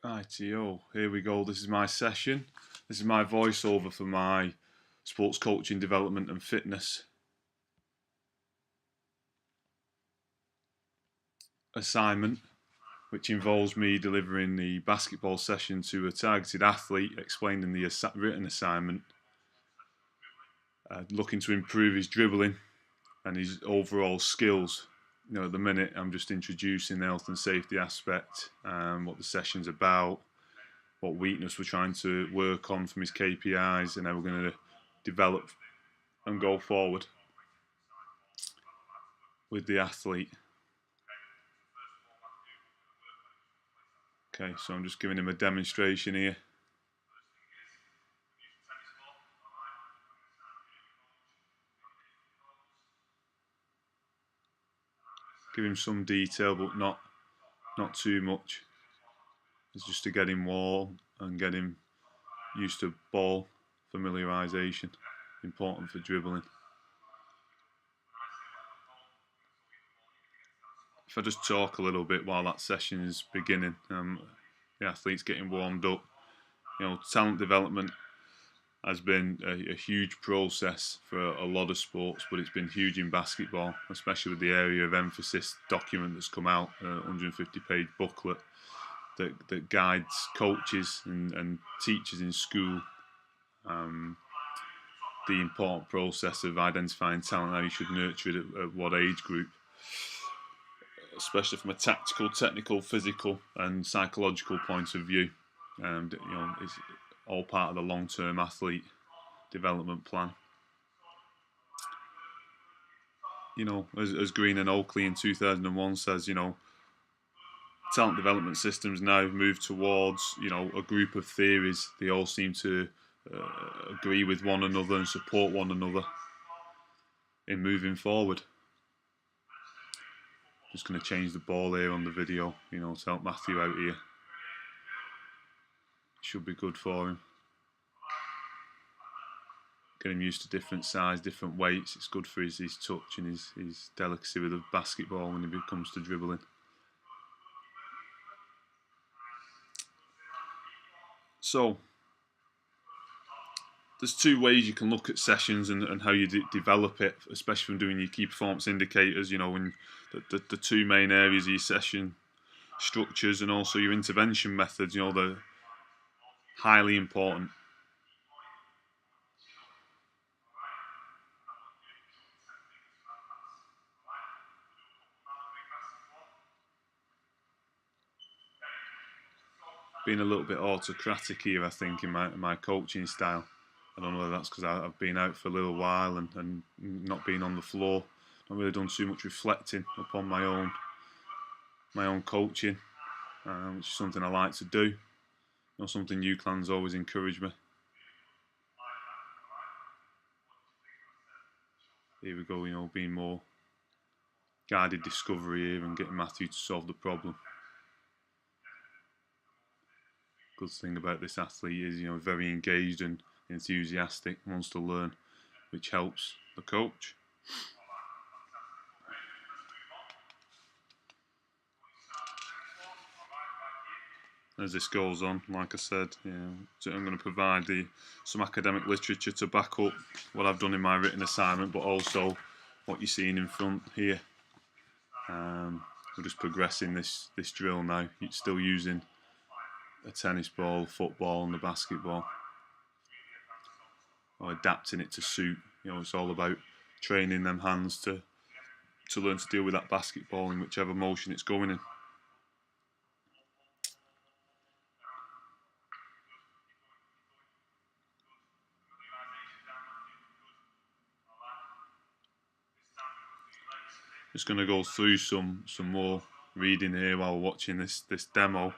Rightio, here we go. This is my session. This is my voiceover for my sports coaching, development and fitness assignment, which involves me delivering the basketball session to a targeted athlete, explaining the written assignment, looking to improve his dribbling and his overall skills. At the minute, I'm just introducing the health and safety aspect, what the session's about, what weakness we're trying to work on from his KPIs, and how we're going to develop and go forward with the athlete. Okay, so I'm just giving him a demonstration here. Give him some detail, but not too much. It's just to get him warm and get him used to ball familiarisation. Important for dribbling. If I just talk a little bit while that session is beginning, the athlete's getting warmed up. Talent development has been a huge process for a lot of sports, but it's been huge in basketball, especially with the area of emphasis document that's come out, a 150-page booklet that guides coaches and teachers in school the important process of identifying talent, how you should nurture it at what age group, especially from a tactical, technical, physical and psychological point of view. It's all part of the long-term athlete development plan. As Green and Oakley in 2001 says, talent development systems now move towards, a group of theories. They all seem to agree with one another and support one another in moving forward. Just going to change the ball here on the video, to help Matthew out here. Should be good for him. Get him used to different size, different weights. It's good for his touch and his delicacy with the basketball when it comes to dribbling. So, there's two ways you can look at sessions and how you develop it, especially when doing your key performance indicators, when the two main areas of your session structures and also your intervention methods, they're highly important. Being a little bit autocratic here, I think, in my coaching style. I don't know whether that's because I've been out for a little while and not been on the floor. Not really done too much reflecting upon my own coaching, which is something I like to do. Something UCLAN's always encouraged me. Here we go, being more guided discovery here and getting Matthew to solve the problem. Good thing about this athlete is, very engaged and enthusiastic, wants to learn, which helps the coach. As this goes on, like I said, so I'm going to provide some academic literature to back up what I've done in my written assignment, but also what you're seeing in front here. We're just progressing this drill now. It's still using a tennis ball, football and the basketball, or adapting it to suit. It's all about training them hands to learn to deal with that basketball in whichever motion it's going in. Just going to go through some more reading here while watching this demo.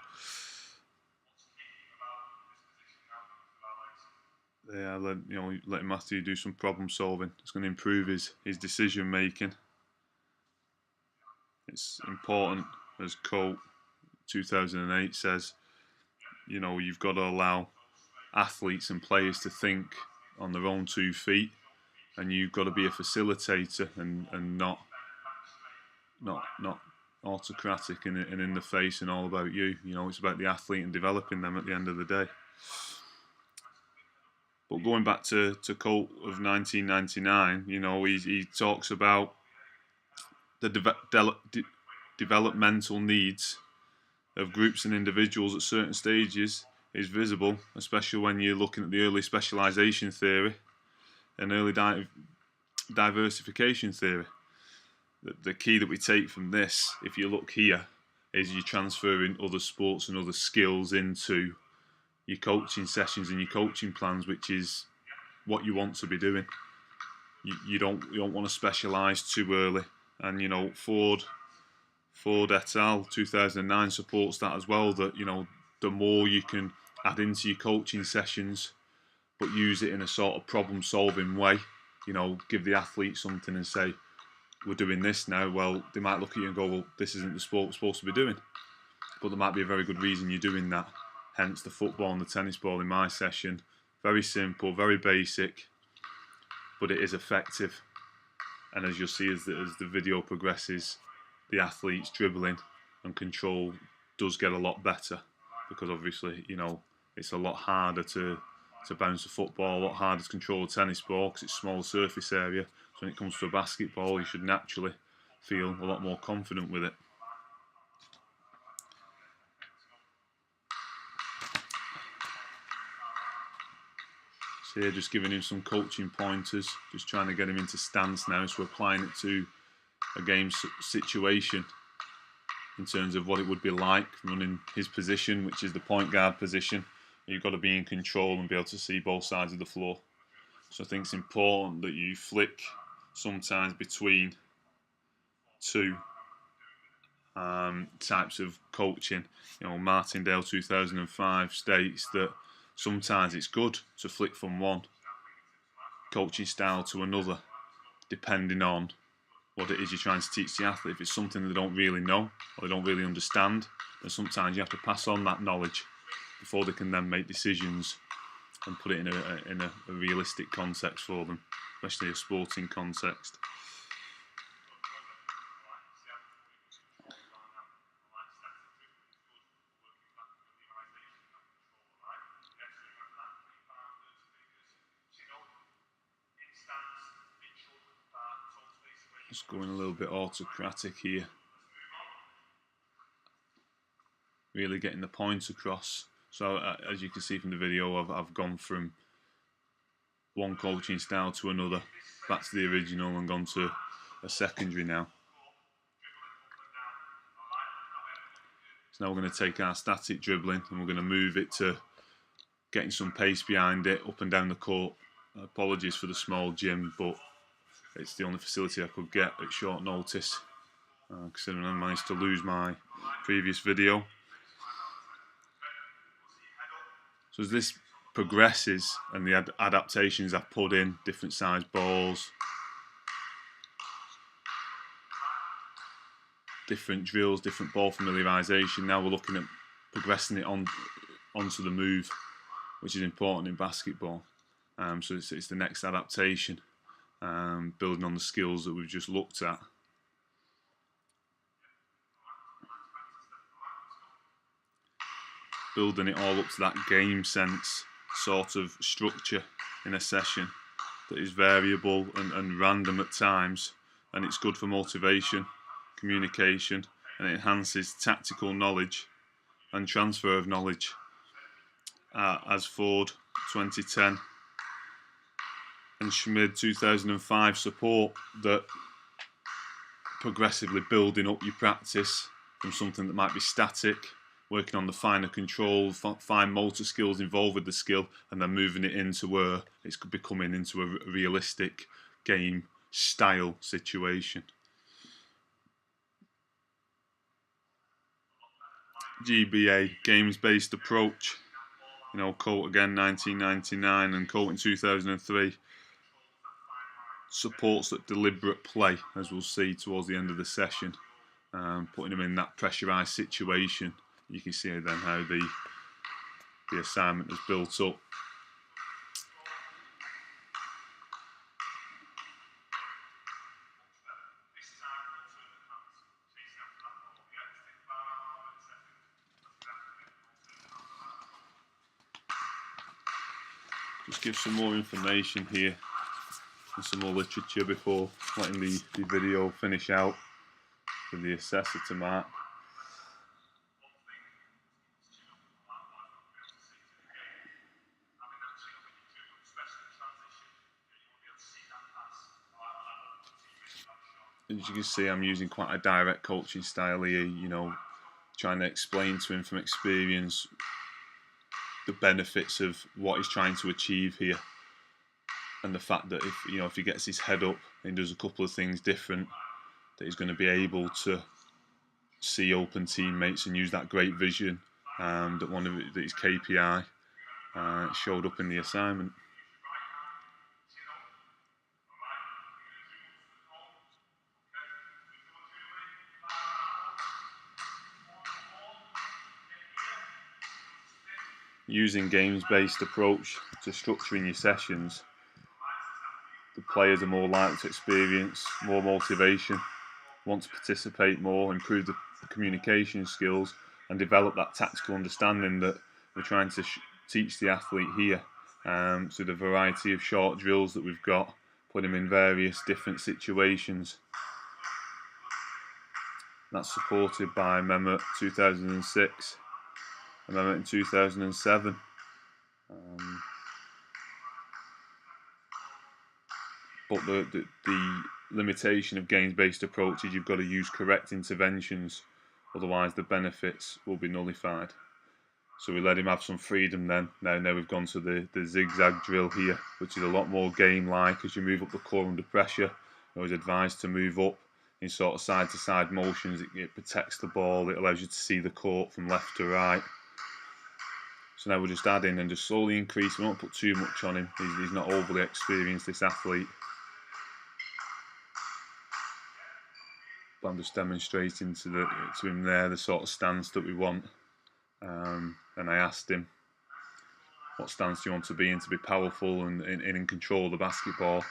Yeah, letting Matthew do some problem solving. It's going to improve his decision making. It's important, as Coe 2008 says, you've got to allow athletes and players to think on their own 2 feet, and you've got to be a facilitator and not autocratic and in the face and all about you. You know, it's about the athlete and developing them at the end of the day. But going back to Colt of 1999, you know, he talks about the developmental needs of groups and individuals at certain stages is visible, especially when you're looking at the early specialisation theory and early diversification theory. The key that we take from this, if you look here, is you're transferring other sports and other skills into your coaching sessions and your coaching plans, which is what you want to be doing. You don't want to specialise too early, and you know Ford et al. 2009 supports that as well. That you know the more you can add into your coaching sessions, but use it in a sort of problem-solving way. You know, give the athlete something and say, we're doing this now. Well, they might look at you and go, well, this isn't the sport we're supposed to be doing. But there might be a very good reason you're doing that. Hence the football and the tennis ball in my session. Very simple, very basic, but it is effective. And as you'll see as the video progresses, the athlete's dribbling and control does get a lot better, because obviously, you know, it's a lot harder to bounce a football, a lot harder to control a tennis ball because it's small surface area. So when it comes to a basketball, you should naturally feel a lot more confident with it. So here, just giving him some coaching pointers, just trying to get him into stance now, so we're applying it to a game situation in terms of what it would be like running his position, which is the point guard position. You've got to be in control and be able to see both sides of the floor. So I think it's important that you flick sometimes between two types of coaching. You know, Martindale 2005 states that sometimes it's good to flick from one coaching style to another, depending on what it is you're trying to teach the athlete. If it's something they don't really know or they don't really understand, then sometimes you have to pass on that knowledge before they can then make decisions and put it in a realistic context for them, especially a sporting context. Just going a little bit autocratic here. Really getting the points across. So as you can see from the video, I've gone from one coaching style to another, back to the original, and gone to a secondary now. So now we're going to take our static dribbling and we're going to move it to getting some pace behind it, up and down the court. Apologies for the small gym, but it's the only facility I could get at short notice, considering I managed to lose my previous video. So as this progresses and the adaptations I've put in, different size balls, different drills, different ball familiarisation, now we're looking at progressing it onto the move, which is important in basketball. So it's the next adaptation, building on the skills that we've just looked at. Building it all up to that game sense sort of structure in a session that is variable and random at times, and it's good for motivation, communication, and it enhances tactical knowledge and transfer of knowledge, as Ford 2010 and Schmid 2005 support that progressively building up your practice from something that might be static, working on the finer control, fine motor skills involved with the skill, and then moving it into where it's becoming into a realistic game style situation. GBA, games-based approach. You know, Colt again 1999 and Colt in 2003 supports that deliberate play, as we'll see towards the end of the session, putting them in that pressurised situation. You can see then how the assignment is built up. Just give some more information here and some more literature before letting the video finish out for the assessor to mark. As you can see, I'm using quite a direct coaching style here, trying to explain to him from experience the benefits of what he's trying to achieve here, and the fact that if he gets his head up and does a couple of things different, that he's going to be able to see open teammates and use that great vision that his KPI showed up in the assignment. Using games-based approach to structuring your sessions, the players are more likely to experience more motivation, want to participate more, improve the communication skills, and develop that tactical understanding that we're trying to teach the athlete here. So the variety of short drills that we've got, put him in various different situations. That's supported by Mehmet 2006. And Mehmet in 2007. But the limitation of games-based approaches, you've got to use correct interventions, otherwise the benefits will be nullified. So we let him have some freedom then. Now we've gone to the zigzag drill here, which is a lot more game-like. As you move up the core under pressure, I was advised to move up in sort of side-to-side motions. It protects the ball, it allows you to see the court from left to right. So now we're just adding and just slowly increase. We won't put too much on him. He's not overly experienced, this athlete. But I'm just demonstrating to him there the sort of stance that we want. And I asked him, what stance do you want to be in to be powerful and in control of the basketball,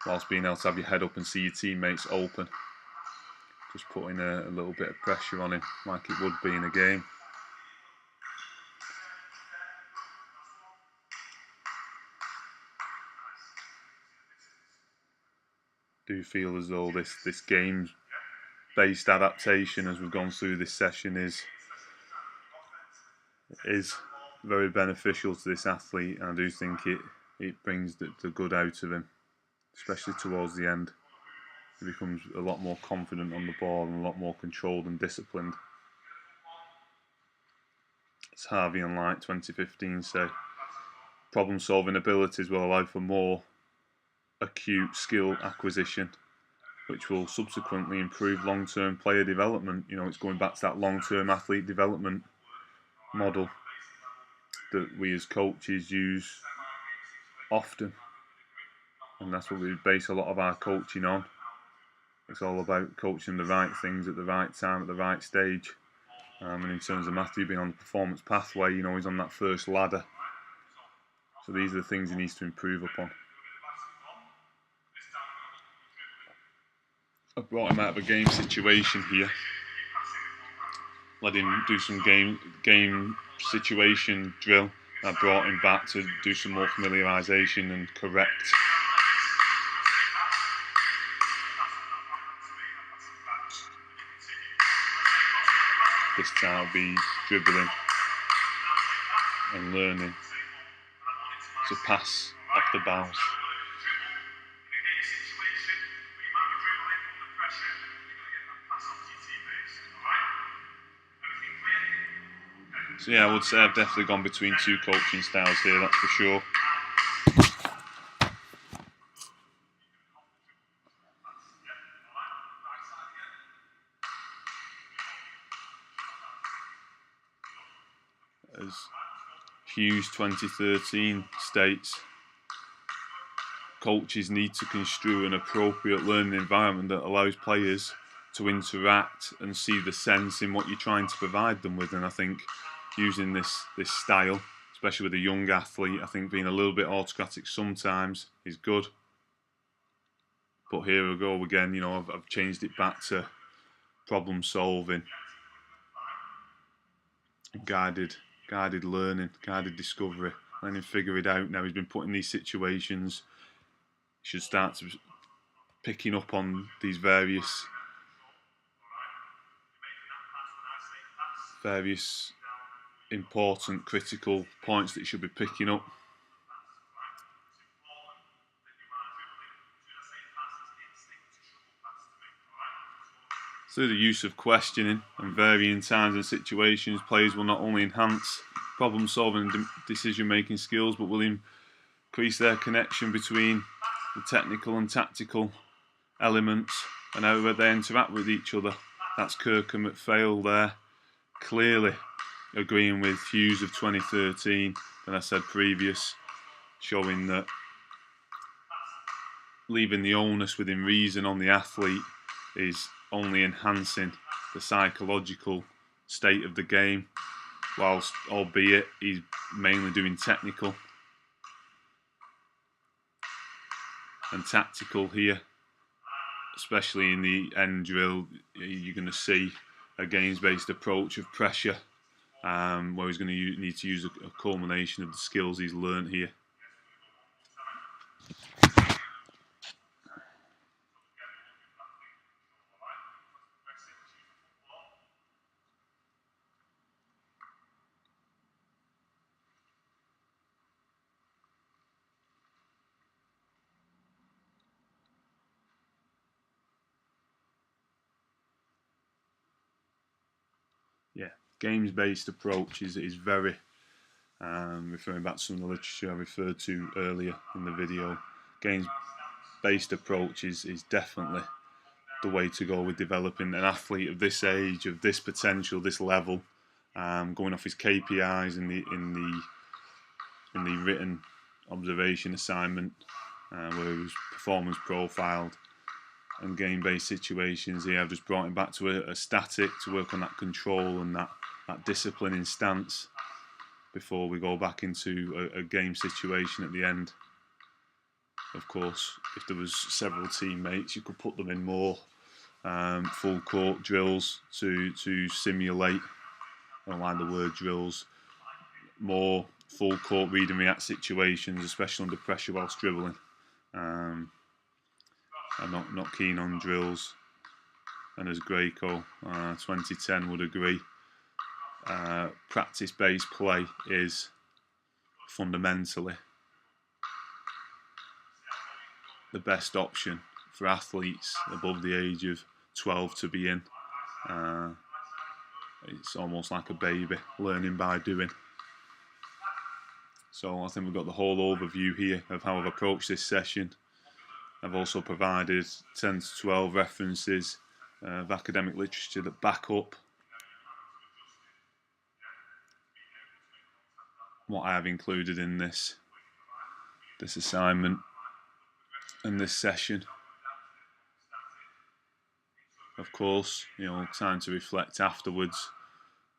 whilst being able to have your head up and see your teammates open. Just putting a little bit of pressure on him, like it would be in a game. Do feel as though this game-based adaptation, as we've gone through this session, is very beneficial to this athlete, and I do think it brings the good out of him, especially towards the end. He becomes a lot more confident on the ball and a lot more controlled and disciplined. As Harvey and Light 2015 say, problem-solving abilities will allow for more acute skill acquisition, which will subsequently improve long-term player development. It's going back to that long-term athlete development model that we as coaches use often, and that's what we base a lot of our coaching on. It's all about coaching the right things at the right time, at the right stage. And in terms of Matthew being on the performance pathway, he's on that first ladder. So these are the things he needs to improve upon. I brought him out of a game situation here. Let him do some game situation drill. I brought him back to do some more familiarisation and correct. This time I'll be dribbling and learning to pass off the bounce. So yeah, I would say I've definitely gone between two coaching styles here, that's for sure. As Hughes 2013 states, coaches need to construe an appropriate learning environment that allows players to interact and see the sense in what you're trying to provide them with. And I think using this style, especially with a young athlete, I think being a little bit autocratic sometimes is good. But here we go again, I've changed it back to problem solving, guided learning, guided discovery. letting him figure it out. Now he's been put in these situations, he should start to picking up on these various important critical points that he should be picking up. Through the use of questioning and varying times and situations, players will not only enhance problem solving and decision making skills, but will increase their connection between the technical and tactical elements and how they interact with each other. That's Kirkham at FAO there, clearly agreeing with Hughes of 2013 than I said previous, showing that leaving the onus within reason on the athlete is only enhancing the psychological state of the game, whilst albeit he's mainly doing technical and tactical here, especially in the end drill. You're going to see a games-based approach of pressure, where he's going to need to use a culmination of the skills he's learned here. Yeah, games-based approach is very, referring back to some of the literature I referred to earlier in the video, games-based approach is definitely the way to go with developing an athlete of this age, of this potential, this level, going off his KPIs in the written observation assignment, where he was performance profiled. And game-based situations here, I've just brought him back to a static to work on that control and that disciplining stance before we go back into a game situation at the end. Of course, if there was several teammates, you could put them in more full court drills to simulate, I don't like the word drills, more full court read and react situations, especially under pressure whilst dribbling. I'm not keen on drills, and as Greco 2010 would agree, practice-based play is fundamentally the best option for athletes above the age of 12 to be in. It's almost like a baby learning by doing. So I think we've got the whole overview here of how I've approached this session. I've also provided 10 to 12 references of academic literature that back up what I have included in this assignment and this session. Of course, time to reflect afterwards.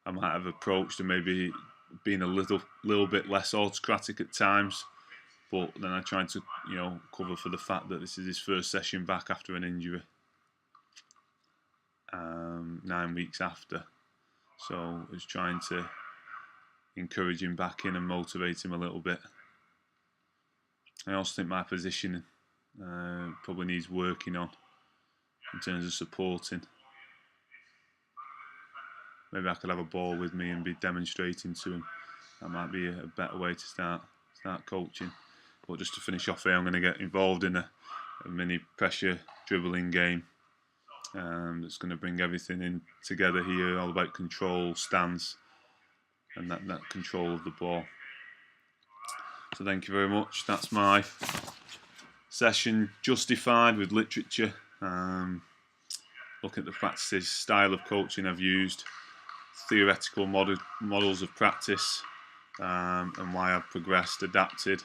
I might have approached and maybe been a little bit less autocratic at times, but then I tried to, cover for the fact that this is his first session back after an injury, 9 weeks after. So I was trying to encourage him back in and motivate him a little bit. I also think my positioning probably needs working on in terms of supporting. Maybe I could have a ball with me and be demonstrating to him. That might be a better way to start coaching. But just to finish off here, I'm going to get involved in a mini pressure dribbling game that's going to bring everything in together here, all about control, stance, and that control of the ball. So thank you very much. That's my session justified with literature, looking at the practices, style of coaching I've used, theoretical models of practice, and why I've progressed, adapted,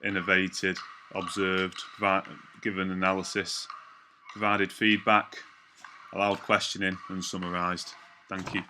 innovated, observed, given analysis, provided feedback, allowed questioning, and summarised. Thank you.